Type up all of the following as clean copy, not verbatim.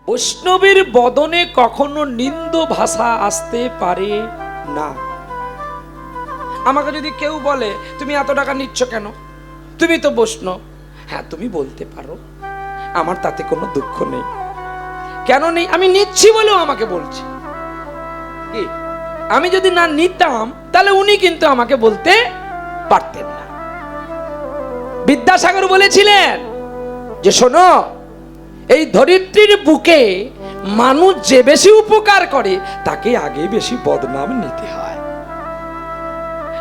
বৈষ্ণবের বদনে কখনো নিন্দ ভাষা আসতে পারে না। আমাকে যদি কেউ বলে তুমি এত টাকা নিচ্ছ কেন, তুমি তো বৈষ্ণব, হ্যাঁ তুমি বলতে পারো, আমার তাতে কোনো দুঃখ নেই। কেন নেই? আমি নিচ্ছি বলেও আমাকে বলছি। কি আমি যদি না নিতাম তাহলে উনি কিন্তু আমাকে বলতে পারতেন না। বিদ্যাসাগর বলেছিলেন যে শোনো, এই ধরিত্রীর বুকে মানুষ যে বেশি উপকার করে তাকে আগে বেশি বদনাম নিতে হয়।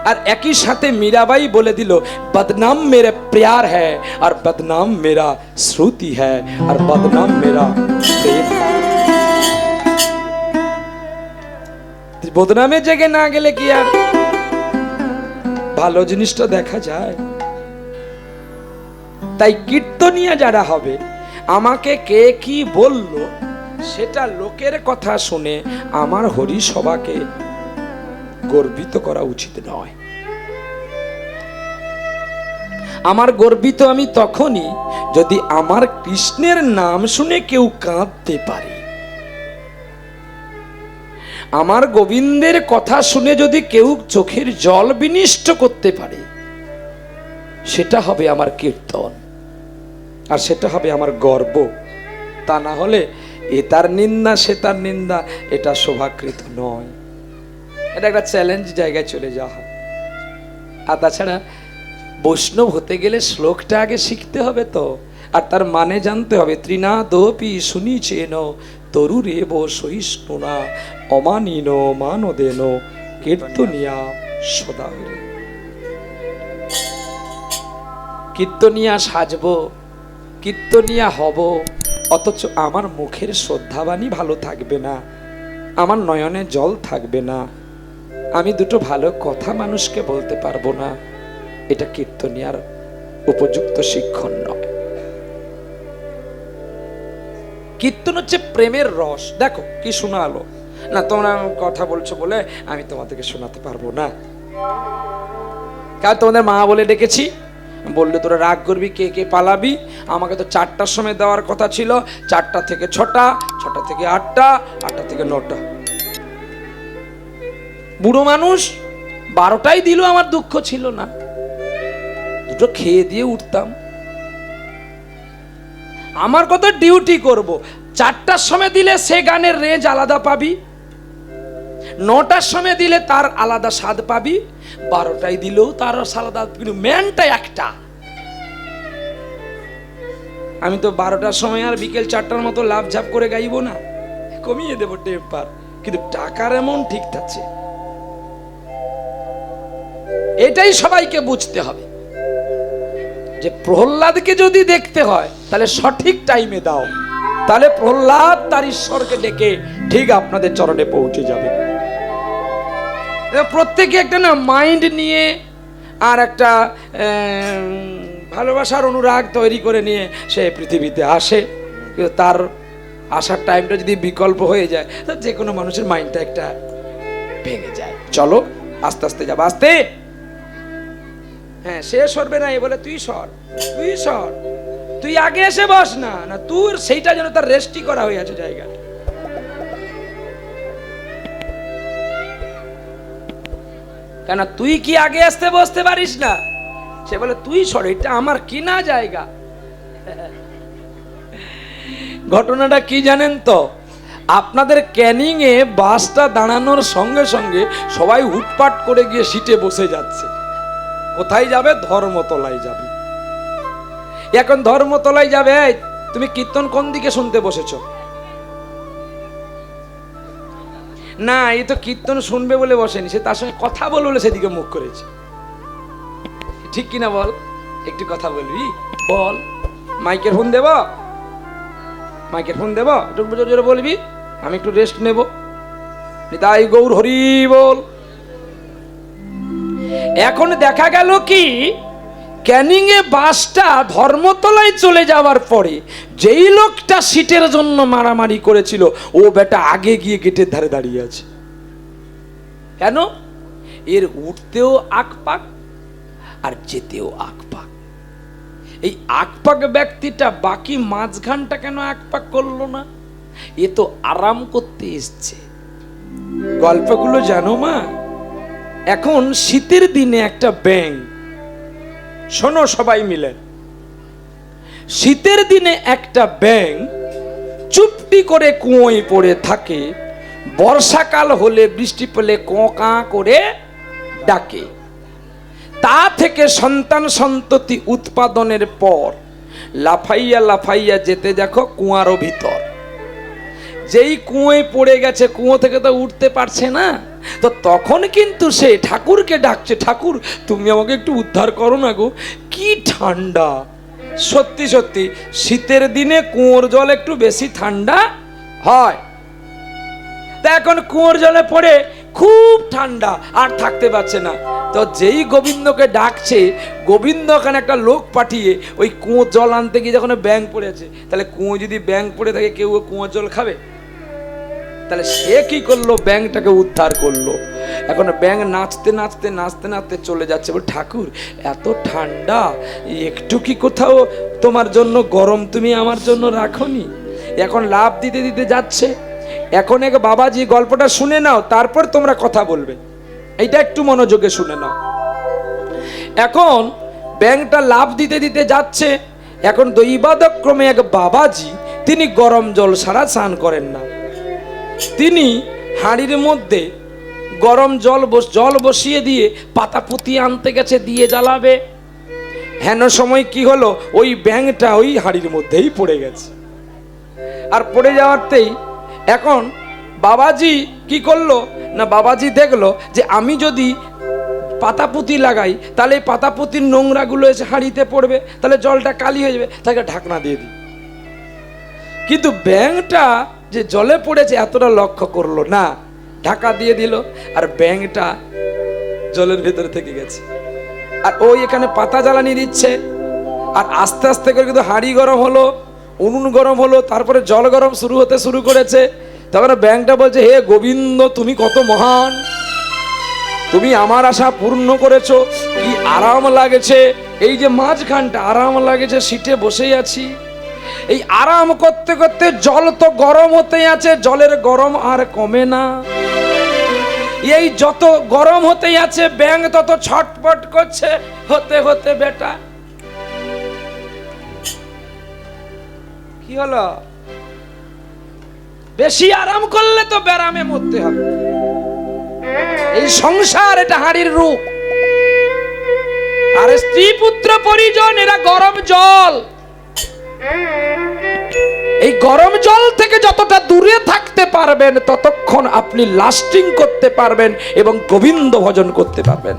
আর একই সাথে মীরাবাই বলে দিল, বদনাম মেরে প্যার হ্যায় আর বদনাম মেরা শ্রুতি হ্যায় আর বদনাম মেরা প্রেম। বদনামে জেগে না গেলে কি আর ভালো জিনিসটা দেখা যায়? তাই কীর্তনিয়া যারা হবে, আমাকে কে কি বলল সেটা লোকের কথা শুনে আমার হরি সভাকে গর্বিত করা উচিত নয়। আমার গর্বিত আমি তখনই যদি আমার কৃষ্ণের নাম শুনে কেউ কাঁদতে পারে, আমার গোবিন্দের কথা শুনে যদি কেউ চোখের জল বিনিষ্ট করতে পারে, সেটা হবে আমার কীর্তন, আর সেটা হবে আমার গর্ব। তা না হলে এ তার নিন্দা সে তার নিন্দা, এটা শোভাকৃত নয়। এটা একটা চ্যালেঞ্জ জায়গায় চলে যাওয়া হয়। আর তাছাড়া বৈষ্ণব হতে গেলে শ্লোকটা আগে শিখতে হবে তো, আর তার মানে জানতে হবে। ত্রিনাদপি শুনিছেন তরুরেব সহিষ্ণুনা অমানিন মানদেন কীর্তনিয়া সদা হরে। কীর্তনিয়া সাজবো, কীর্তনিয়া হব, অথচ আমার মুখের শ্রদ্ধাবাণী ভালো থাকবে না, আমার নয়নে জল থাকবে না, আমি দুটো ভালো কথা মানুষকে বলতে পারবো না, এটা কীর্তনিয়ার উপযুক্ত শিক্ষণ নয়। কীর্তন হচ্ছে প্রেমের রস। দেখো কি শোনালো না, তোমরা কথা বলছো বলে আমি তোমাদেরকে শোনাতে পারবো না। কারণ তোমাদের মা বলে ডেকেছি, বললে তোরা রাগ করবি, কে কে পালাবি। আমাকে তো 4টার সময় দেওয়ার কথা ছিল, 4টা থেকে 6টা, 6টা থেকে 8টা, 8টা থেকে 9টা। বুড়ো মানুষ 12টাই দিল, আমার দুঃখ ছিল না, দুটো খেয়ে দিয়ে উঠতাম। আমার কত ডিউটি করব। 4টার সময় দিলে সে গানের রেঞ্জ আলাদা পাবি, 9টার সময় দিলে তার আলাদা স্বাদ পাবি, 12টায় দিলেও তার আলাদা, কিন্তু ম্যানটা একটা। আমি তো 12টার সময় আর বিকেল 4টার মতো লাভ ঝাপ করে গাইবো না, কমিয়ে দেবো টেম্পার, কিন্তু টাকার এমন ঠিক আছে। এটাই সবাইকে বুঝতে হবে যে প্রহ্লাদকে যদি দেখতে হয় তাহলে সঠিক টাইমে দাও, তাহলে প্রহ্লাদ তার ঈশ্বরকে ডেকে ঠিক আপনাদের চরণে পৌঁছে যাবে। প্রত্যেকে একটা না মাইন্ড নিয়ে আর একটা ভালোবাসার অনুরাগ তৈরি করে নিয়ে সে পৃথিবীতে আসে, কিন্তু তার আসার টাইমটা যদি বিকল্প হয়ে যায় তো যে কোনো মানুষের মাইন্ডটা একটা ভেঙে যায়। চলো আস্তে আস্তে যাবো, আস্তে। হ্যাঁ, সে সরবে না, এ বলে তুই সর, তুই সর, তুই আগে এসে বস না, না তোর সেইটা যেন তার রেস্টি করা হয়ে আছে জায়গা। কেন তুই কি আগে আসতে বসতে পারিস না? সে বলে তুই সর, এটা আমার কিনা জায়গা। ঘটনাটা কি জানেন তো? আপনাদের ক্যানিং এ বাসটা দাঁড়ানোর সঙ্গে সঙ্গে সবাই উটপাট করে গিয়ে সিটে বসে যাচ্ছে। কোথায় যাবে? ধর্মতলায় যাবে। এখন ধর্মতলায় যাবে, তুমি কীর্তন কোন দিকে শুনতে বসেছো? না, এই তো কীর্তন শুনবে বলে বসেনি, সে তার সঙ্গে কথা বলবে বলে সেদিকে মুখ করেছে। ঠিক কিনা বল? একটু কথা বলবি? বল। মাইকের ফোন দেব, মাইকের ফোন দেব, একটু জোরে জোরে বলবি, আমি একটু রেস্ট নেব। নিতাই গৌর হরি বল। এখন দেখা গেল কি, ক্যানিং এ বাসটা ধর্মতলায় চলে যাওয়ার পরে যেই লোকটা সিটের জন্য মারামারি করেছিল ও বেটা আগে গিয়ে গেটের ধারে দাঁড়িয়ে আছে। কেন? এর উঠতেও আকপাক আর যেতেও আকপাক। এই আকপাক ব্যক্তিটা বাকি মাঝখানটা কেন আকপাক করলো না? এ তো আরাম করতে এসছে। গল্পগুলো জানো মা? এখন শীতের দিনে একটা ব্যাঙ, শোনো সবাই মিলে, শীতের দিনে একটা ব্যাঙ চুপটি করে কুয়োয় পড়ে থাকে। বর্ষাকাল হলে বৃষ্টি পেলে কোঁকা করে ডাকে। তা থেকে সন্তান সন্ততি উৎপাদনের পর লাফাইয়া লাফাইয়া যেতে দেখো কুয়ারও ভিতর। যেই কুয়োয় পড়ে গেছে, কুয়ো থেকে তো উঠতে পারছে না, তো তখন কিন্তু সে ঠাকুরকে ডাকছে, ঠাকুর তুমি আমাকে একটু উদ্ধার করো না গো, কি ঠান্ডা। সত্যি সত্যি শীতের দিনে কুয়োর জল একটু বেশি ঠান্ডা হয়। তা এখন কুয়োর জলে পড়ে খুব ঠান্ডা, আর থাকতে পারছে না। তো যেই গোবিন্দকে ডাকছে, গোবিন্দ ওখানে একটা লোক পাঠিয়ে ওই কুয়োর জল আনতে গিয়ে যখন ব্যাঙ পড়েছে, তাহলে কুয়ো যদি ব্যাঙ পড়ে থাকে কেউ কুয়োর জল খাবে? তাহলে সে কি করলো? ব্যাঙটাকে উদ্ধার করলো। এখন ব্যাঙ নাচতে নাচতে নাচতে নাচতে চলে যাচ্ছে, বল ঠাকুর এত ঠান্ডা, একটু কি কোথাও তোমার জন্য গরম তুমি আমার জন্য রাখোনি? এখন লাভ দিতে দিতে যাচ্ছে। এখন এক বাবাজি গল্পটা শুনে নাও, তারপর তোমরা কথা বলবে, এইটা একটু মনোযোগে শুনে নাও। এখন ব্যাঙটা লাভ দিতে দিতে যাচ্ছে। এখন দৈবাদক্রমে এক বাবাজি, তিনি গরম জল ছাড়া স্নান করেন না। তিনি হাঁড়ির মধ্যে গরম জল বসিয়ে দিয়ে পাতা পুঁতি আনতে গেছে, দিয়ে জ্বালাবে। হেন সময় কি হলো, ওই ব্যাঙটা ওই হাঁড়ির মধ্যেই পড়ে গেছে। আর পড়ে যাওয়াতেই এখন বাবাজি কি করলো না, বাবাজি দেখলো যে আমি যদি পাতা পুঁতি লাগাই তাহলে এই পাতা পুঁতির নোংরাগুলো এসে হাঁড়িতে পড়বে, তাহলে জলটা কালি হয়ে যাবে, তাকে ঢাকনা দিয়ে দিই। কিন্তু ব্যাঙটা যে জলে পড়েছে এতটা লক্ষ্য করলো না, ঢাকা দিয়ে দিল, আর ব্যাঙটা জলের ভেতরে থেকে গেছে। আর ওই এখানে পাতা জ্বালানি দিচ্ছে, আর আস্তে আস্তে করে কিন্তু হাঁড়ি গরম হলো, উনুন গরম হলো, তারপরে জল গরম হতে শুরু করেছে। তখন ব্যাঙটা বলছে, হে গোবিন্দ তুমি কত মহান, তুমি আমার আশা পূর্ণ করেছো, কি আরাম লাগেছে, এই যে মাঝখানটা আরাম লাগেছে, সিটে বসেই আছি, এই আরাম করতে করতে জল তো গরম হতে আছে, জলের গরম আর কমে না। এই যত গরম হতেই আছে, ব্যাঙ তত ছটপট করছে, হতে হতে বেটা কি হলো, বেশি আরাম করলে তো ব্যারামে মরতে হবে। এই সংসার এটা হাড়ির রূপ, আর স্ত্রী পুত্র পরিজন এরা গরম জল। এই গরম জল থেকে যতটা দূরে থাকতে পারবেন ততক্ষণ আপনি লাস্টিং করতে পারবেন এবং গোবিন্দ ভজন করতে পারবেন।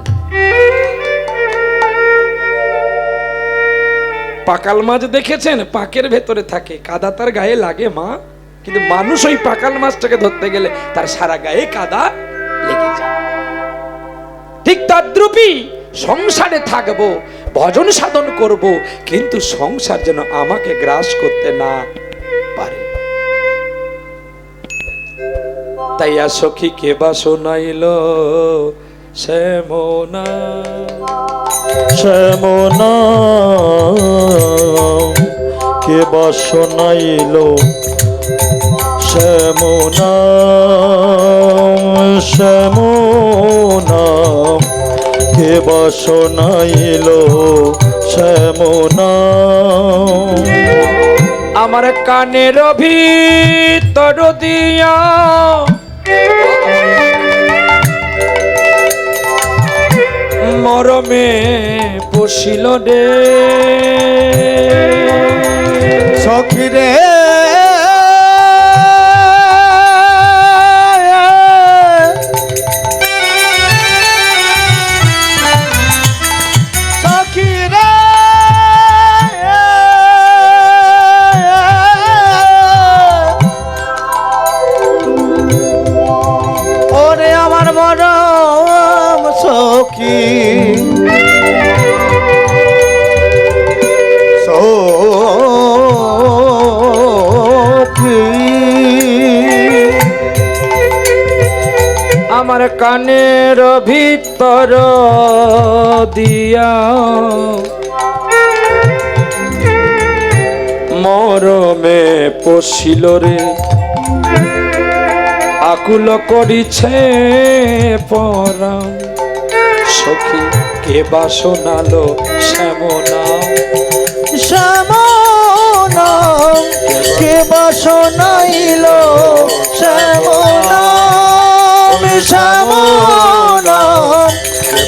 পাকাল মাছ দেখেছেন? পাকের ভেতরে থাকে, কাদা তার গায়ে লাগে মা, কিন্তু মানুষ ওই পাকাল মাছটাকে ধরতে গেলে তার সারা গায়ে কাদা লেগে যায়। ঠিক তদ্রূপই সংসারে থাকবো, ভজন সাধন করব, কিন্তু সংসার যেন আমাকে গ্রাস করতে না পারে। তাই সখী কে বা শোনাইল শ্যামনা, শ্যামনা কে বা শোনাইল, শ্যামনা শ্যামনা কে বা শোনাইল, শ্যামনা আমার কানের ভিতর দিয়া মরমে পশিল রে সখী রে, আমার কানের ভিতর দিয়া মরমে পশিল রে আকুল করিছে পরাণ, সখী কে বা শোনালো শ্যামনাম। শ্যামনাম কে বা শোনাইল শ্যামনাম, শ্যামনাম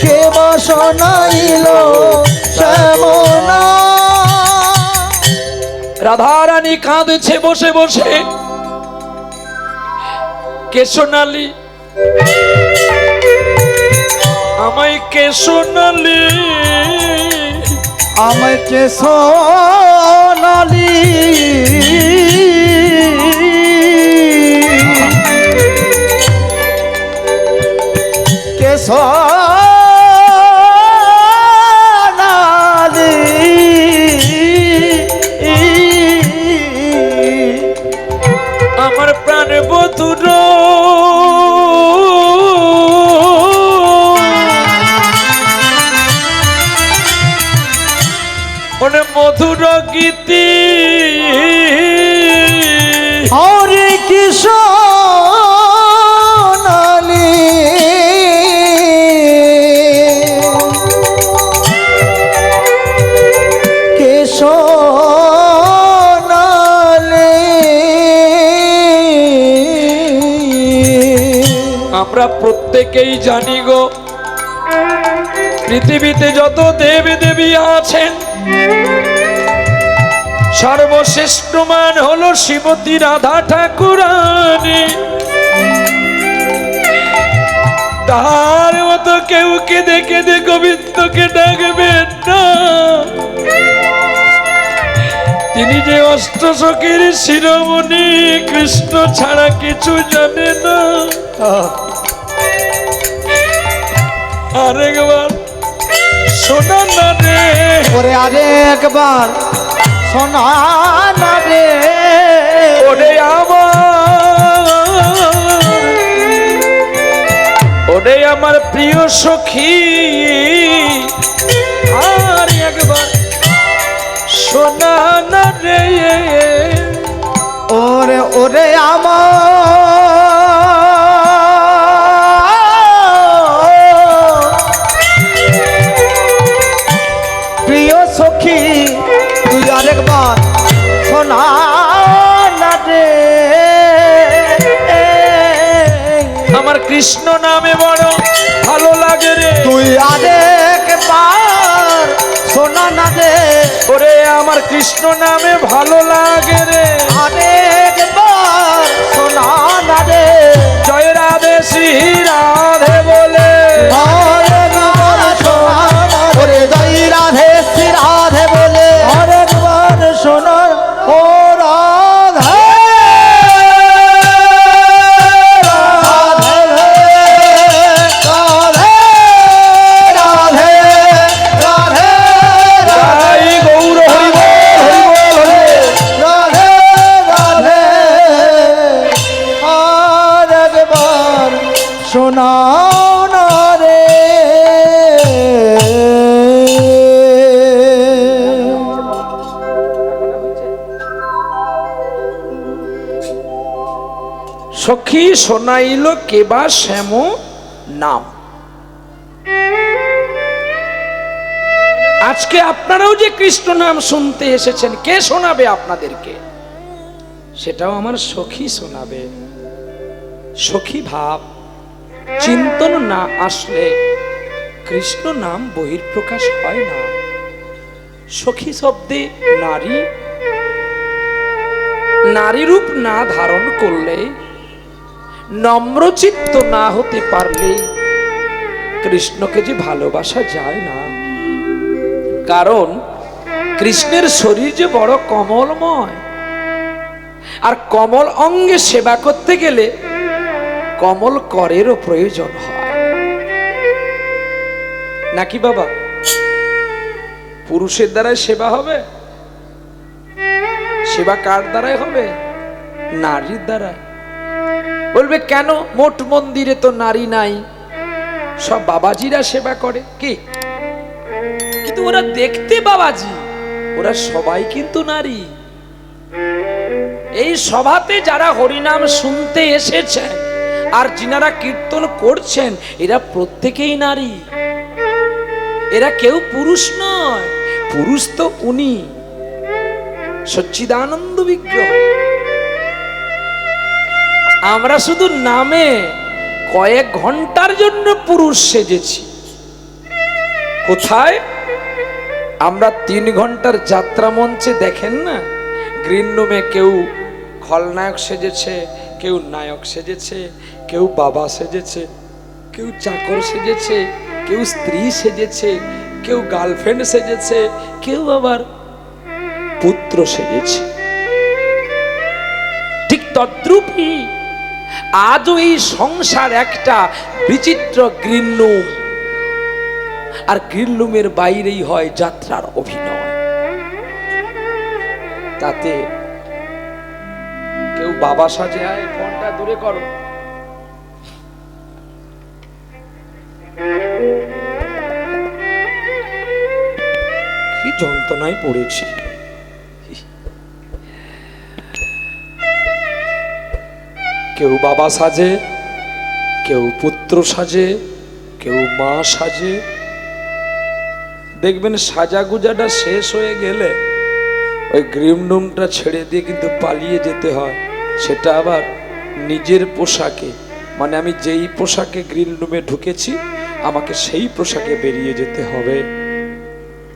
কে বা শোনাইল শ্যামনাম। রাধারানী কাঁদছে বসে বসে, কে শোনালি আমায়, কে শোনালি আমায়, কে শোনালি কে শোনালি আমার প্রাণ বধুর মনে মধুর গীতি। হরে কি শোনালি কে শোনালি। আমরা প্রত্যেকেই জানি গো, পৃথিবীতে যত দেব দেবী আছেন সর্বশ্রেষ্ঠ মান হলো শ্রীমতী রাধা ঠাকুরানী। তার মতো কেউ কেঁদে কেঁদে গোবিন্দকে ডাকবেন না। তিনি যে অষ্টসখীর শিরোমণি, কৃষ্ণ ছাড়া কিছু জানে না। আরেকবার শোনা না রে, ওরে আরেকবার শোনা না রে, ওরে আমার প্রিয় সখী, আর একবার শোনা না রে। ওরে ওরে আমার প্রিয় সখী, তুই আরেকবার শোনা না রে। আমার কৃষ্ণ নামে বড় ভালো লাগে রে, তুই আরেকবার শোনা না রে। ওরে আমার কৃষ্ণ নামে ভালো লাগে রে। আরেকবার শোনা না রে। জয় রাধে শ্রী রাধে বলে, আরেকবার শোনা না রে। জয় রাধে শ্রী রাধে বলে আরেকবার শোনা ও রাধে রাধে রাধে রাধে রাধে জয় গৌর হরি বল, হরি বল হরে। রাধে রাধে। আরেকবার শোনাও না রে। সখী শোনাইল কেবা শ্যাম নাম। আজকে আপনারাও যে কৃষ্ণ নাম শুনতে এসেছেন, কে শোনাবে আপনাদেরকে? সেটাও আমার সখী শোনাবে। সখী ভাব চিন্তন না আসলে কৃষ্ণ নাম বহির্প্রকাশ হয় না। সখী শব্দে নারী, নারী রূপ না ধারণ করলে, নম্রচিত্ত না হতে পারলে কৃষ্ণকে যে ভালোবাসা যায় না। কারণ কৃষ্ণের শরীর যে বড় কমলময়, আর কমল অঙ্গে সেবা করতে গেলে কমল করেরও প্রয়োজন হয় নাকি বাবা? পুরুষের দ্বারাই সেবা হবে? সেবা কার দ্বারাই হবে? নারীর দ্বারা। বলবে কেন? মোট মন্দিরে তো নারী নাই, সব বাবাজিরা সেবা করে। কি কিন্তু ওরা দেখতে বাবাজি, ওরা সবাই কিন্তু নারী। এই সভাতে যারা হরিনাম শুনতে এসেছেন আর যিনারা কীর্তন করছেন এরা প্রত্যেকেই নারী, এরা কেউ পুরুষ নয়। পুরুষ তো উনি সচ্চিদানন্দ বিগ্রহ। আমরা শুধু নামে কয়েক ঘন্টার জন্য পুরুষ সেজেছি। কোথায়? আমরা 3 ঘন্টার যাত্রা মঞ্চে দেখেন না, গ্রিন রুমে কেউ খলনায়ক সেজেছে, কেউ নায়ক সেজেছে, কেউ বাবা সেজেছে, কেউ চাকর সেজেছে, কেউ স্ত্রী সেজেছে, কেউ গার্লফ্রেন্ড সেজেছে, কেউ আবার পুত্র সেজেছে। ঠিক তদ্রূপই আজও এই সংসার একটা বিচিত্র গ্রিন রুম, আর গ্রিন রুমের বাইরেই হয় যাত্রার অভিনয়। তাতে কেউ বাবা সাজে, আয় ফোনটা দূরে করো, কি যন্ত্রণায় পড়েছি। কেউ বাবা সাজে, কেউ পুত্র সাজে, কেউ মা সাজে। দেখবেন সাজাগুজাটা শেষ হয়ে গেলে ওই গ্রিন রুমটা ছেড়ে দিয়ে কিন্তু পালিয়ে যেতে হয়, সেটা আবার নিজের পোশাকে। মানে আমি যেই পোশাকে গ্রিন রুমে ঢুকেছি আমাকে সেই পোশাকে বেরিয়ে যেতে হবে।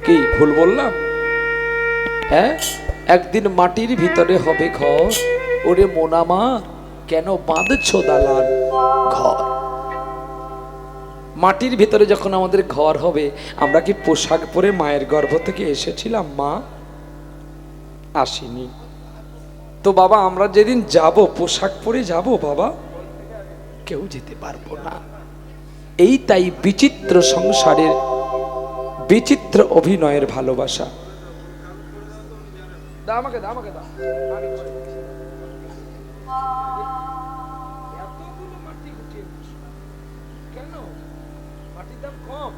কি ভুল বললাম? হ্যাঁ, একদিন মাটির ভিতরে হবে ঘর। ওরে মোনামা, কেন বাঁধছো দালান ঘর? মাটির ভিতরে যখন আমাদের ঘর হবে, আমরা কি পোশাক পরে মায়ের গর্ভ থেকে এসেছিলাম? মা আসেনি তো। বাবা আমরা যেদিন যাব পোশাক পরে যাব বাবা, কেউ যেতে পারবো না। এই তাই বিচিত্র সংসারের বিচিত্র অভিনয়ের ভালোবাসা। দা আমাকে, দা আমাকে, দা। এতগুলো মাটি গুটিয়ে কেন? মাটির দাম কম?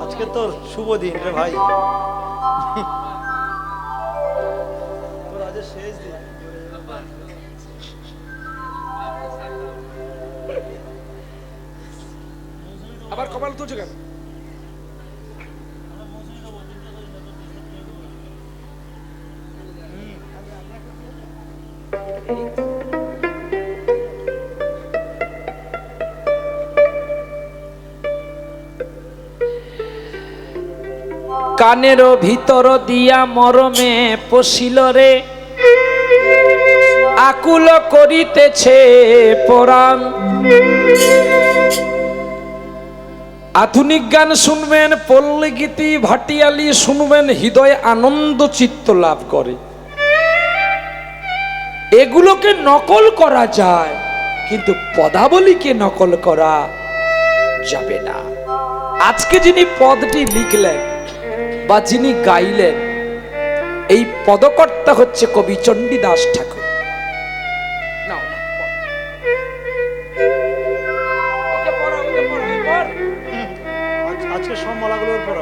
আজকে তোর শুভ দিন রে ভাই, তোর আজ শেষ দিন। আবার কপাল তুলছো কেন? কানের ভিতর দিয়া মরমে পশিল রে, আকুল করিতেছে পরাণ। আধুনিক গান শুনবেন, পল্লী গীতি ভাটিয়ালি শুনবেন, হৃদয় আনন্দ চিত্ত লাভ করে। এগুলোকে নকল করা যায়, কিন্তু পদাবলীকে নকল করা যাবে না। আজকে যিনি পদটি লিখলেন বা যিনি গাইলেন, এই পদকর্তা হচ্ছে কবি চণ্ডীদাস ঠাকুর। আজকে সব মালাগুলোর পর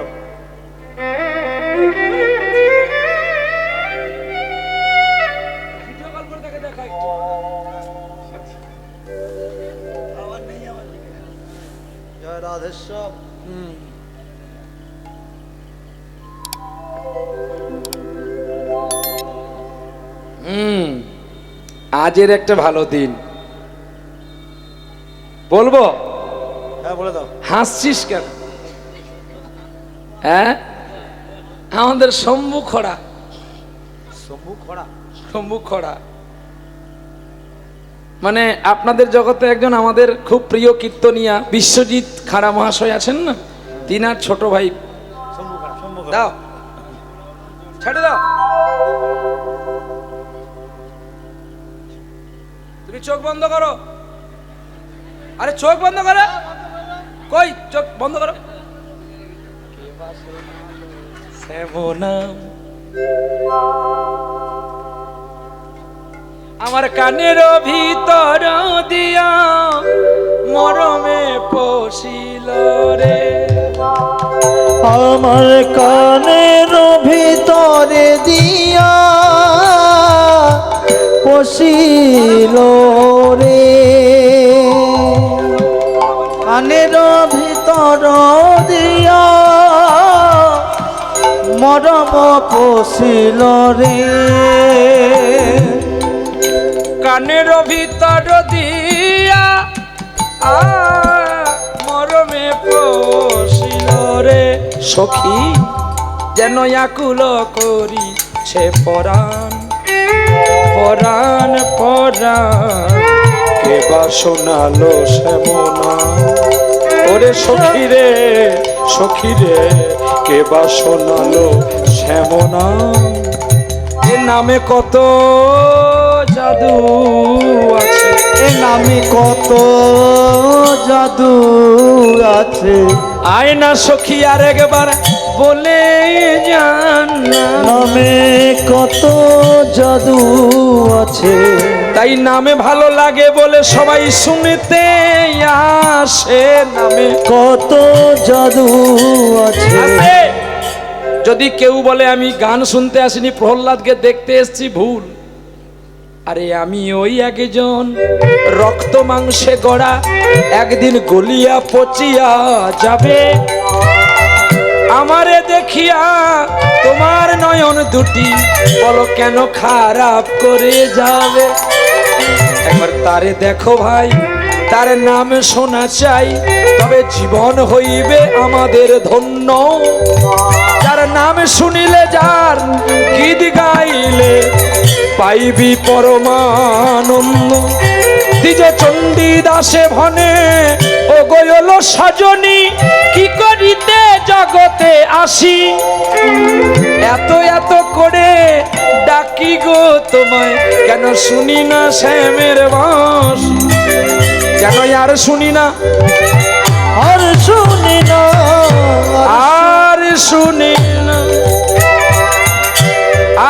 জয় রাধেশ্বর। আজের একটা ভালো দিন বলবো? হ্যাঁ বলে দাও। হাসছিস কেন? হ্যাঁ, আমাদের শম্ভু খড়া, শম্ভু খড়া মানে আপনাদের জগতে একজন আমাদের খুব প্রিয় কীর্তনিয়া বিশ্বজিৎ খাড়া মহাশয় আছেন না, তিনার ছোট ভাই। দাও, ছেড়ে দাও। তুমি চোখ বন্ধ করো। আরে চোখ বন্ধ করো, কই চোখ বন্ধ করো। আমার কানের ভিতর দিয়া মরমে পশিল রে, আমার কানের ভিতরে দিয়া পশিল রে, কানের ভিতর দিয়া মরম পশিল রে, কানের ভিতর দিয়া মরমে পশিল রে। সখী যেন আকুল করিছে পরাণ, পরাণ পরাণ কে বা শোনালো শ্যামনা, ওরে সখী রে সখী রে কে বা শোনালো শ্যামনা। এ নামে কত জাদু আছে, এ নামে কত জাদু আছে, আয়না সখী আর একবার বলে জান না। নামে কত জাদু আছে, তাই নামে ভালো লাগে বলে সবাই শুনতে আসে, নামে কত জাদু আছে। আসে। যদি কেউ বলে আমি গান শুনতে আসিনি, প্রহ্লাদকে দেখতে এসেছি, ভুল। আরে আমি ওই একজন রক্ত মাংসে গড়া, একদিন গলিয়া পচিয়া যাবে। আমারে দেখিয়া তোমার নয়ন দুটি বলো কেন খারাপ করে যাবে। একবার তারে দেখো ভাই, তার নাম শোনা চাই, তবে জীবন হইবে আমাদের ধন্য। যার নাম শুনিলে, যার গীত গাইলে পাইবি পরমানন্দ। দ্বিজ চণ্ডী দাসে ভনে ও গয়ল সাজনী, কি করিতে জগতে আসি, এত এত করে ডাকি গো তোমায়, কেন শুনি না শ্যামের বাঁশি, কেন আর শুনি না, আর শুনি না, আর শুনি না,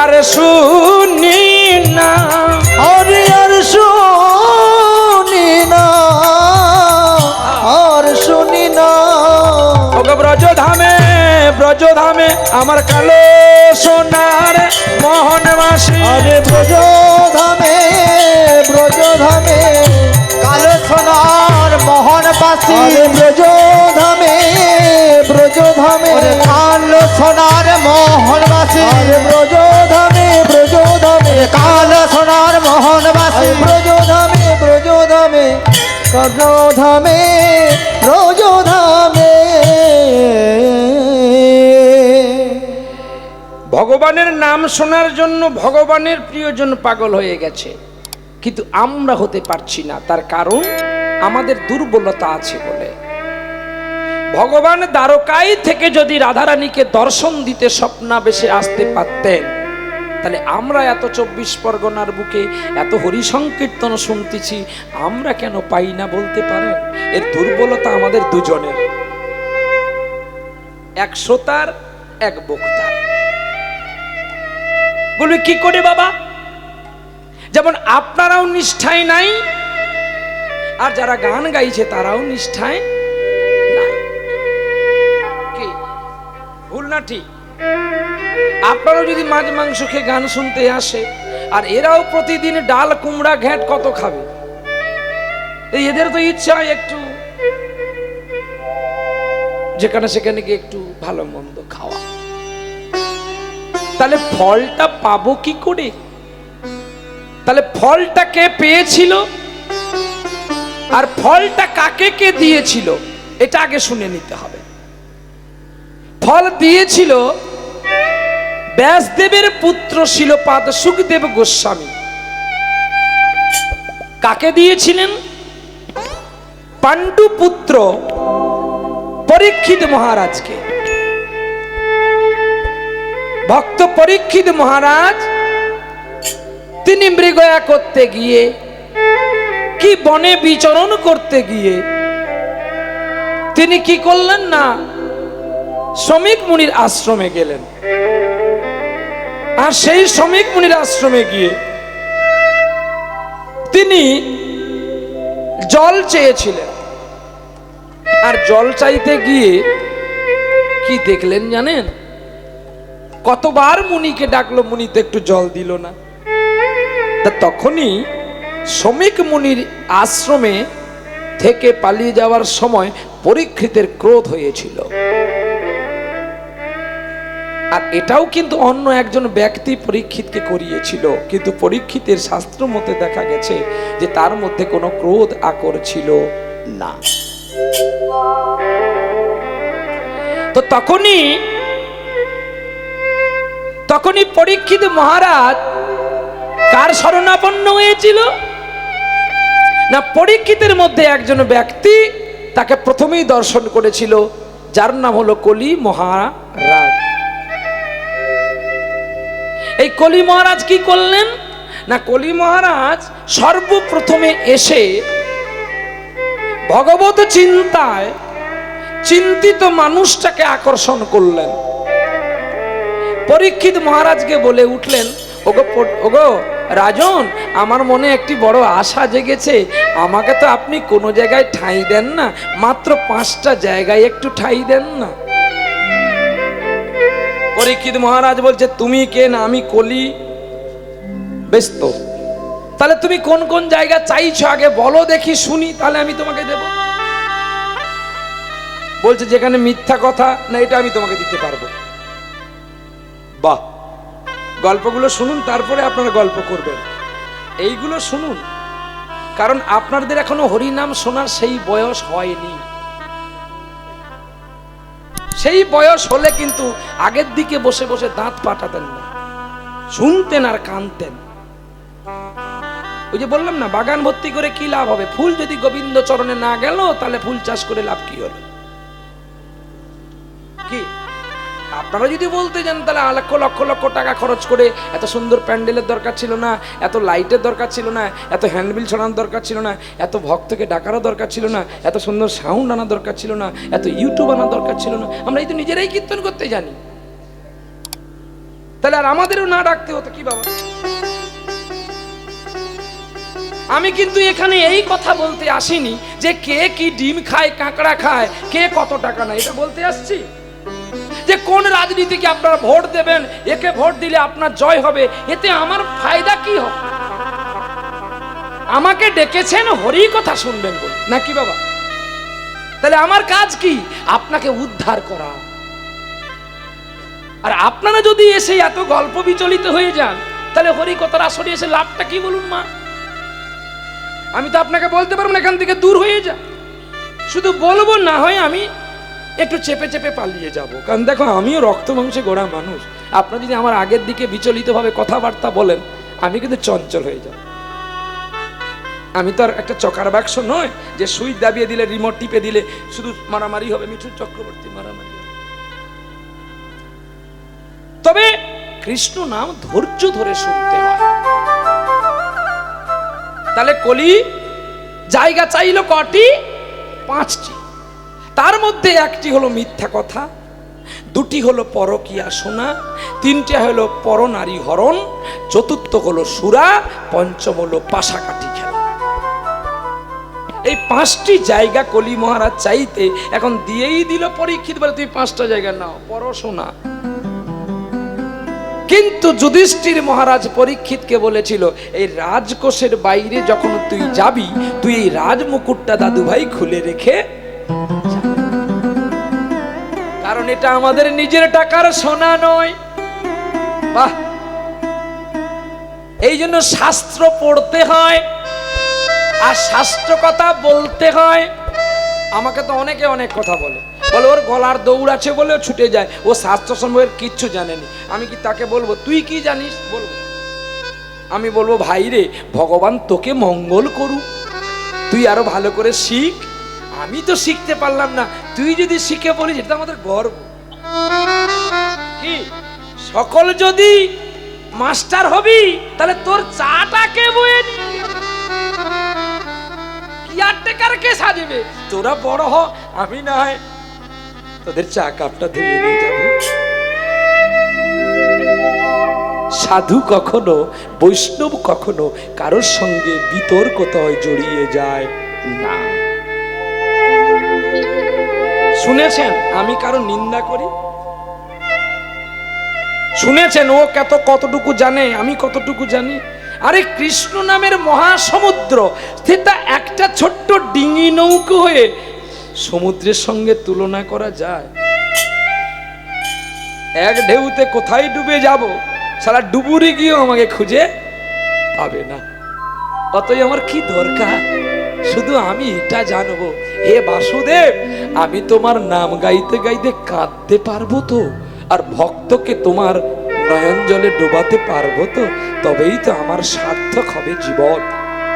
আর শুনি না, আরে আর শুনি না, আর শুনি না। ওগো ব্রজধামে ব্রজধামে আমার কালো সোনার মোহনবাসী, আরে ব্রজধামে ব্রজধামে কালো সোনার মোহনবাসী, আরে ব্রজধামে ব্রজধামে কালো সোনার মোহনবাসী, আরে ব্রজধামে ব্রজধামে কালো সোনার মোহনবাসী, ব্রজধামে ব্রজধামে ব্রজধামে ব্রজধামে। ভগবানের নাম শোনার জন্য ভগবানের প্রিয়জন পাগল হয়ে গেছে, কিন্তু আমরা হতে পারছি না। তার কারণ আমাদের দুর্বলতা আছে বলে। ভগবান দ্বারকায় থেকে যদি রাধারানীকে দর্শন দিতে স্বপ্নাবেশে আসতে পারতেন, তাহলে আমরা এত 24 পরগনার বুকে এত হরি সংকীর্তন শুনতেছি, আমরা কেন পাই না বলতে পারেন? এর দুর্বলতা আমাদের দুজনের, এক শ্রোতার এক বক্তার। বলবে কি করে বাবা? যেমন আপনারাও নিষ্ঠায় নাই, আর যারা গান গাইছে তারাও নিষ্ঠায় নাই। কি ভুল না ঠিক? আপনারাও যদি মাছ মাংস খেয়ে গান শুনতে আসে, আর এরাও প্রতিদিন ডাল কুমড়া ঘ্যাট কত খাবে, এদের তো ইচ্ছা একটু যেখানে সেখানে গিয়ে একটু ভালো মন্দ খাওয়া। তাহলে ফলটা পাবো কি করে? তাহলে ফলটা কে পেয়েছিল আর ফলটা কাকে কে দিয়েছিল, এটা আগে শুনে নিতে হবে। ফল দিয়েছিল ব্যাসদেবের পুত্র শিলপাদ সুখদেব গোস্বামী। কাকে দিয়েছিলেন? পাণ্ডু পুত্র পরীক্ষিত মহারাজকে। ভক্ত পরীক্ষিত মহারাজ তিনি মৃগয়া করতে গিয়ে, কি বনে বিচরণ করতে গিয়ে তিনি কি করলেন না, শ্রমিক মুনির আশ্রমে গেলেন। আর সেই শ্রমিক মুনির আশ্রমে গিয়ে তিনি জল চেয়েছিলেন, আর জল চাইতে গিয়ে কি দেখলেন জানেন? কতবার মুনিকে ডাকলো, মুনি তো একটু জল দিল না। তা তখনই শ্রমিক মুনির আশ্রমে থেকে পালিয়ে যাওয়ার সময় পরীক্ষিতের ক্রোধ হয়েছিল। আর এটাও কিন্তু অন্য একজন ব্যক্তি পরীক্ষিতকে করিয়েছিল, কিন্তু পরীক্ষিতের শাস্ত্র মতে দেখা গেছে যে তার মধ্যে কোনো ক্রোধ আকর ছিল না। তো তখনই পরীক্ষিত মহারাজ কার শরণাপন্ন হয়েছিল না? পরীক্ষিতের মধ্যে একজন ব্যক্তি তাকে প্রথমেই দর্শন করেছিল, যার নাম হলো কলি মহারাজ। এই কলি মহারাজ কি করলেন না? কলি মহারাজ সর্বপ্রথমে এসে ভগবত চিন্তায় চিন্তিত মানুষটাকে আকর্ষণ করলেন। পরীক্ষিত মহারাজকে বলে উঠলেন, ওগো রাজন, আমার মনে একটি বড় আশা জেগেছে, আমাকে তো আপনি কোনো জায়গায় ঠাঁই দেন না, মাত্র 5টা জায়গায় একটু ঠাঁই দেন না। পরীক্ষিত মহারাজ বলছে, তুমি কে? না আমি কলি। বেশ, তো তাহলে তুমি কোন কোন জায়গা চাইছো আগে বলো দেখি, শুনি, তাহলে আমি তোমাকে দেব। বলছে যেখানে মিথ্যা কথা না, এটা আমি তোমাকে দিতে পারবো। বাহ, গল্পগুলো শুনুন, তারপরে আপনারা গল্প করবেন। এইগুলো শুনুন, কারণ আপনাদের এখনো হরিনাম শোনার সেই বয়স হয়নি। সেই বয়স হলে কিন্তু আগের দিকে বসে বসে দাঁত পাঠাতেন না, শুনতেন আর কানতেন। ওই যে বললাম না, বাগান ভর্তি করে কি লাভ হবে? ফুল যদি গোবিন্দ চরণে না গেল, তাহলে ফুল চাষ করে লাভ কি হলো? কি আপনারা যদি বলতে যান, তাহলে লক্ষ লক্ষ লক্ষ টাকা খরচ করে এত সুন্দর প্যান্ডেলের দরকার ছিল না, এত লাইটের দরকার ছিল না, এত হ্যান্ডবিল ছড়ানোর দরকার ছিল না, এত ভক্তকে ডাকারও দরকার ছিল না, এত সুন্দর সাউন্ড আনার দরকার ছিল না, এত ইউটিউব আনার দরকার ছিল না। আমরা এই তো নিজেরাই কীর্তন করতে জানি, তাহলে আর আমাদেরও না ডাকতে হতো কি বাবা? আমি কিন্তু এখানে এই কথা বলতে আসিনি যে কে কি ডিম খায়, কাঁকড়া খায়, কে কত টাকা নেয়, এটা বলতে আসছি। যে কোন রাজনীতিকে আপনারা ভোট দেবেন, একে ভোট দিলে আপনার জয় হবে, এতে আমার ফায়দা কি হবে? আমাকে ডেকেছেন হরি কথা শুনবেন বলে নাকি বাবা? তাহলে আমার কাজ কি? আপনাকে উদ্ধার করা। আর আপনারা যদি এসে এত গল্প বিচলিত হয়ে যান, তাহলে হরি কথার আসরে এসে লাভটা কি বলুন মা? আমি তো আপনাকে বলতে পারবো না এখান থেকে দূর হয়ে যা, শুধু বলবো না হয় আমি একটু চেপে চেপে পালিয়ে যাব। কারণ দেখো, আমিও রক্ত মাংসে গড়া মানুষ। আপনারা যদি আমার আগের দিকে বিচলিতভাবে কথাবার্তা বলেন, আমি কিন্তু চঞ্চল হয়ে যাব। আমি তো আর একটা চকার বাক্স নয় যে সুইচ দাবিয়ে দিলে, রিমোট টিপে দিলে শুধু মারামারি হবে, মিঠুন চক্রবর্তী মারামারি হবে। তবে কৃষ্ণ নাম ধৈর্য ধরে শুনতে হয়। তাহলে কলি জায়গা চাইলো কটি? 5টি। তার মধ্যে একটি হলো মিথ্যা কথা, 2টি হলো পরকীয়া শোনা, 3টে হলো পরনারী হরণ, 4র্থ হলো সুরা, 5ম হলো পাশাকাঠি খেলা। এই 5টি জায়গা কলি মহারাজ চাইতে এখন দিয়েই দিল। পরীক্ষিত বলে, তুমি 5টা জায়গা নাও, পরশোনা। কিন্তু যুধিষ্ঠির মহারাজ পরীক্ষিতকে বলেছিল, এই রাজকোষের বাইরে যখন তুই যাবি, তুই এই রাজমুকুটটা দাদু ভাই খুলে রেখে, কারণ এটা আমাদের নিজের টাকার সোনা নয়। বাহ, এই জন্য শাস্ত্র পড়তে হয় আর শাস্ত্র কথা বলতে হয়। আমাকে তো অনেকে অনেক কথা বলে, ওর গলার দৌড় আছে বলে ছুটে যায়, ও শাস্ত্র সম্বন্ধে কিচ্ছু জানেনি। আমি কি তাকে বলবো তুই কি জানিস? বলবো? আমি বলবো, ভাই রে, ভগবান তোকে মঙ্গল করুক, তুই আরো ভালো করে শিখ। আমি তো শিখতে পারলাম না, তুই যদি শিখে বলিস, এটা আমাদের গর্ব। কি সকল যদি মাস্টার হবি, তাহলে তোর চাটাকে বয়ে নিয়ে কেয়ারটেকার কে সাজবে? তোরা বড় হ, আমি না হয় তোদের চা কাপটা ধুয়ে নিয়ে যাব। সাধু কখনো, বৈষ্ণব কখনো কারোর সঙ্গে বিতর্কতায় জড়িয়ে যায় না। শুনেছেন আমি কারো নিন্দা করি? শুনেছেন ও কতটুকু জানে, আমি কতটুকু জানি? আরে কৃষ্ণ নামের মহাসমুদ্র, সেটা একটা ছোট্ট ডিঙি নৌকো হয়ে সমুদ্রের সঙ্গে তুলনা করা যায়? এক ঢেউতে কোথায় ডুবে যাব, সারা ডুবুরি গিয়েও আমাকে খুঁজে পাবে না। অতই আমার কি দরকার, শুধু আমি এটা জানবো, হে বাসুদেব, আমি তোমার নাম গাইতে গাইতে কাঁদতে পারবো তো, আর ভক্তকে তোমার নয়ন জলে ডোবাতে পারবো তো, তবেই তো আমার সার্থক হবে জীবন।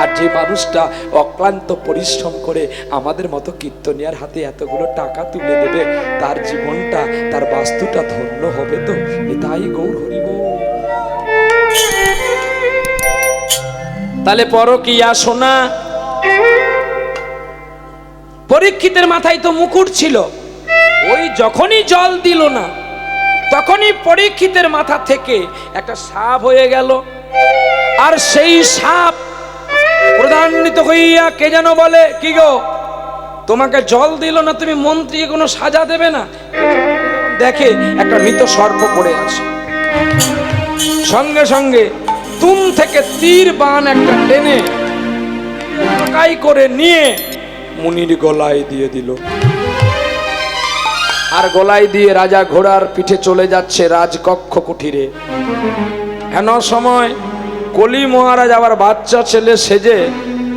আর যে মানুষটা অক্লান্ত পরিশ্রম করে আমাদের মতো কীর্তনিয়ার হাতে এতগুলো টাকা তুলে দেবে, তার জীবনটা, তার বাস্তুটা ধন্য হবে তো। এটাই গৌর হরি বল। তাহলে পরকীয়া শোনা, পরীক্ষিতের মাথায় তো মুকুট ছিল, ওই যখনই জল দিল না তখনই পরীক্ষিতের মাথা থেকে একটা সাপ হয়ে গেল। আর সেই সাপ প্রধান্বিত হইয়া কে যেন বলে, কি গো তোমাকে জল দিল না, তুমি মন্ত্রী কোনো সাজা দেবে না? দেখে একটা মৃত সর্প পড়ে আছে, সঙ্গে সঙ্গে তুম থেকে তীর বান একটা টেনে কাই করে নিয়ে মুনির গলায় দিয়ে দিল। আর গলায় দিয়ে রাজা ঘোড়ার পিঠে চলে যাচ্ছে রাজকক্ষ কুঠিরে। এন সময় কলি মহারাজ আবার বাচ্চা ছেলে সেজে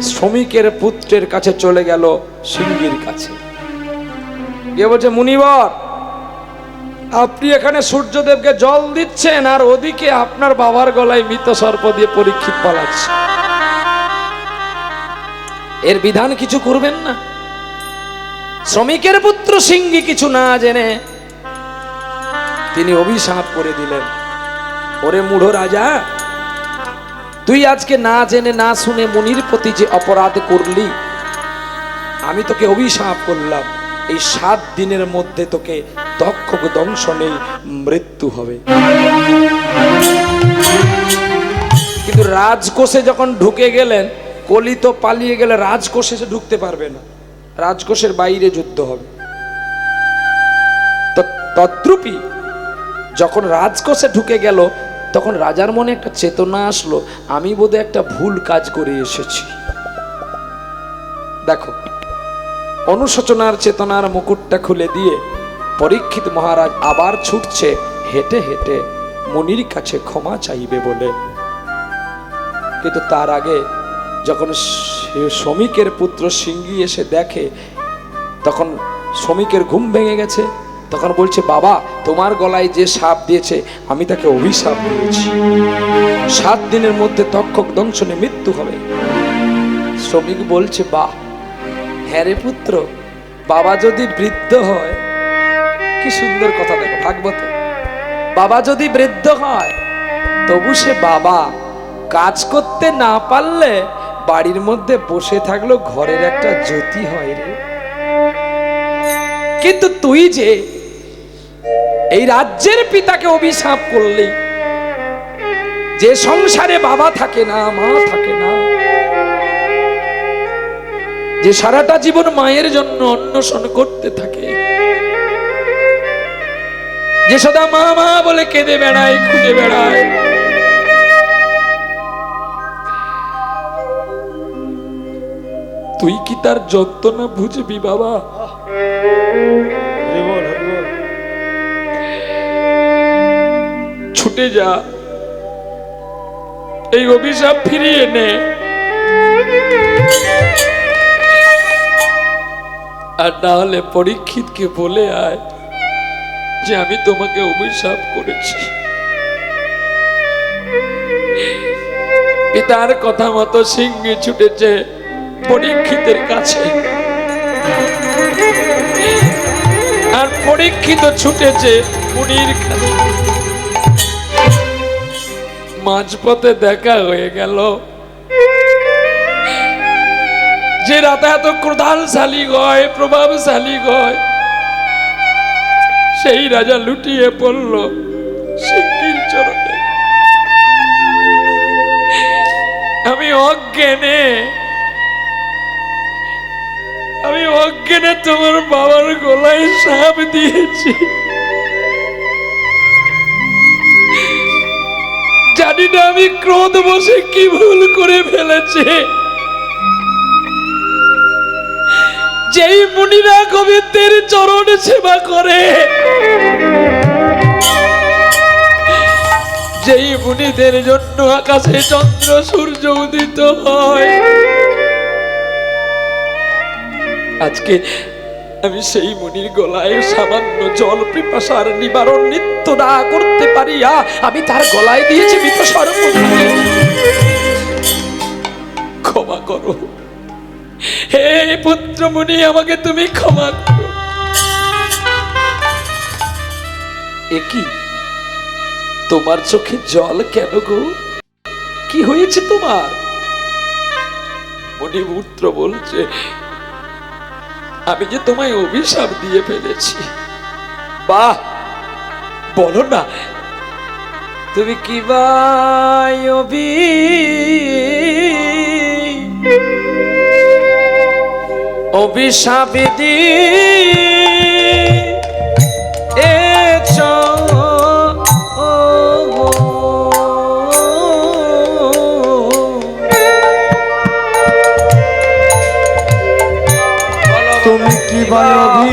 শ্রমিকের পুত্রের কাছে চলে গেল, সিংহীর কাছে গিয়ে বলছে, মুনিবর, আপনি এখানে সূর্যদেবকে জল দিচ্ছেন, আর ওদিকে আপনার বাবার গলায় মৃত সর্প দিয়ে পরীক্ষিত পালাচ্ছে, এর বিধান কিছু করবেন না? শ্রমিকের পুত্র সিংহী কিছু না জেনে তিনি অভিশাপ করে দিলেন, ওরে মূঢ় রাজা, তুই আজকে না জেনে না শুনে মুনির প্রতি যে অপরাধ করলি, আমি তোকে অভিশাপ করলাম, এই 7 দিনের মধ্যে তোকে দক্ষ দংশনে মৃত্যু হবে। কিন্তু রাজকোষে যখন ঢুকে গেলেন, কলি তো পালিয়ে গেলে রাজকোষে সে ঢুকতে পারবে না, রাজকোষের বাইরে যুদ্ধ হবে। তদ্রূপী যখন রাজকোষে ঢুকে গেল, তখন রাজার মনে একটা চেতনা আসলো, আমি বোধহয় একটা ভুল কাজ করে এসেছি। দেখো, অনুশোচনার চেতনার মুকুটটা খুলে দিয়ে পরীক্ষিত মহারাজ আবার ছুটছে হেঁটে হেঁটে মুনির কাছে ক্ষমা চাইবে বলে। কিন্তু তার আগে যখন শ্রমিকের পুত্র সিংহী এসে দেখে, তখন শ্রমিকের ঘুম ভেঙে গেছে। তখন বলছে, বাবা, তোমার গলায় যে সাপ দিয়েছে আমি তাকে অভিশাপ দিয়েছি, 7 দিনের মধ্যে তক্ষক দংশনে মৃত্যু হবে। শ্রমিক বলছে, বাহ, হ্যাঁ রে পুত্র, বাবা যদি বৃদ্ধ হয়, কি সুন্দর কথা, দেখো ভাগবত, বাবা যদি বৃদ্ধ হয় তবু সে বাবা, কাজ করতে না পারলে বাড়ির মধ্যে বসে থাকলো ঘরের একটা জ্যোতি হয় রে। কিন্তু তুই যে এই রাজ্যের পিতাকে অভিশাপ করলি, যে সংসারে বাবা থাকে না, মা থাকে না, যে সারাটা জীবন মায়ের জন্য অন্বেষণ করতে থাকে, যে সদা মা মা বলে কেঁদে বেড়ায়, খুঁজে বেড়ায়, তুই কি তার যন্ত্রণা বুঝবি বাবা? ছুটে যা, এই অভিশাপ ফিরিয়ে নে, আর না হলে পরীক্ষিতকে বলে আয় যে আমি তোমাকে অভিশাপ করেছি। পিতার কথা মতো সিংহী ছুটেছে পরীক্ষিতের কাছে, আর পরীক্ষিত ছুটেছে মুনির কাছে। মাঝপথে দেখা হয়ে গেল, যে রাতে এত ক্রোধানশালী গয়, প্রভাবশালী গয়, সেই রাজা লুটিয়ে পড়ল সিংহীর চরণে। অজ্ঞানে তোমার বাবার গলায় সাপ দিয়েছি। জানি না আমি ক্রোধ বসে কি ভুল করে ফেলেছি। যেই মুনিরা গোবিন্দের চরণ সেবা করে, যেই মুনিদের জন্য আকাশে চন্দ্র সূর্য উদিত হয়, আজকে আমি সেই মুনির গলায় সামান্য জল পিপাসার নিবারণ নিত্য না করতে পারিয়া আমি তার গলায় দিয়েছি মৃত সর্প। ক্ষমা করো হে পুত্র মুনি, আমাকে তুমি ক্ষমা করো। একই তোমার চোখে জল কেন গো? কি হয়েছে তোমার? মুনি পুত্র বলছে, আমি যে তোমায় অভিশাপ দিয়ে ফেলেছি। বাহ, বলো না তুমি কি ভাই অভিশাপ দিয়েছ তুমি কি ভাই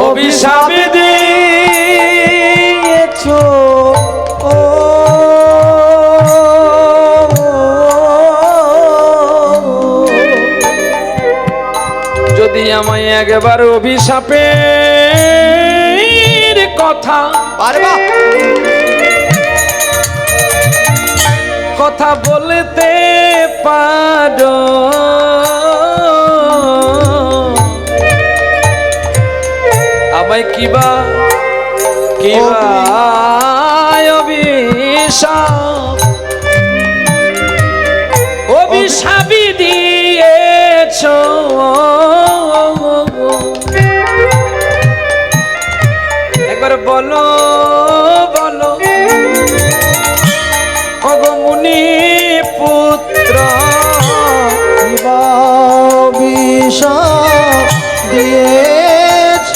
অভিশাপ দিয়েছ যদি আমায় একবার অভিশাপের কথা বলতে পারো, আমায় কিবা অভিশাপ দিয়েছ, একবার বলো বলো ওগো মুনি পুত্র, অভিশাপ দিয়েছ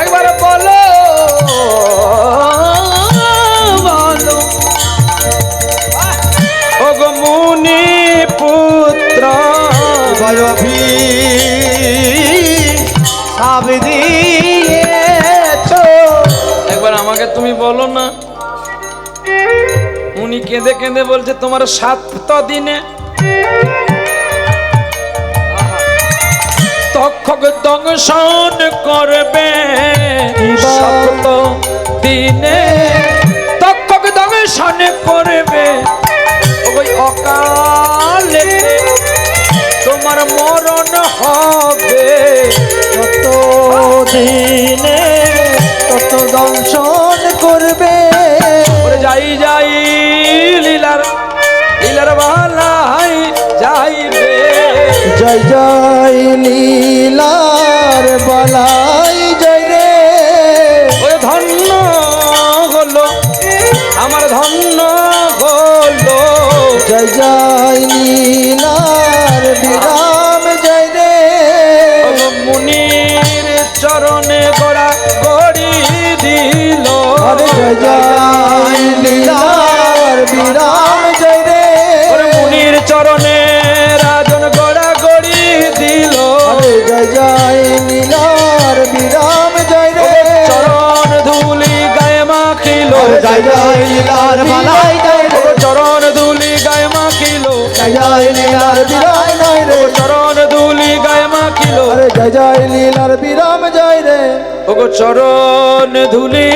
একবার বলো বলো ওগো মুনি পুত্র, অভিশাপ দিয়েছ। একবার আমাকে তুমি বলো না। উনি কেঁদে কেঁদে বলছে তোমার 7 দিনে তক্ষক দংশন করবে, 7 দিনে তক্ষক দংশন করবে, ওই অকালে তোমার মরণ হবে। তত দিনে তত দংশন করবে। যাই যাই লীলার লীলার বালাই যাইবে, জয় জয় লীলার বালাই জয় রে। ওই ধন্য হলো আমার ধন্য হলো, জয় জয় লীলার বিরাম জয় রে। মুনির চরণে গোড়া গড়ি দিল, জয় জয় লীলার বিরাম জয় রে। মুনির চরণে রাজন গোড়া গড়ি দিল, জয় জয় লীলার বিরাম জয় রে। চরণ ধুলি গায়ে মাখিল, জয় জয় লীলার বালাই জয় রে। চরণ ধুলি গায়ে মাখিল, জয় জয় লীলার বিরাম জয় রে। চরণ ধুলি গায়ে মাখিল, জয় জয় লীলার বিরাম জয় রে। ওগো চরণ ধুলি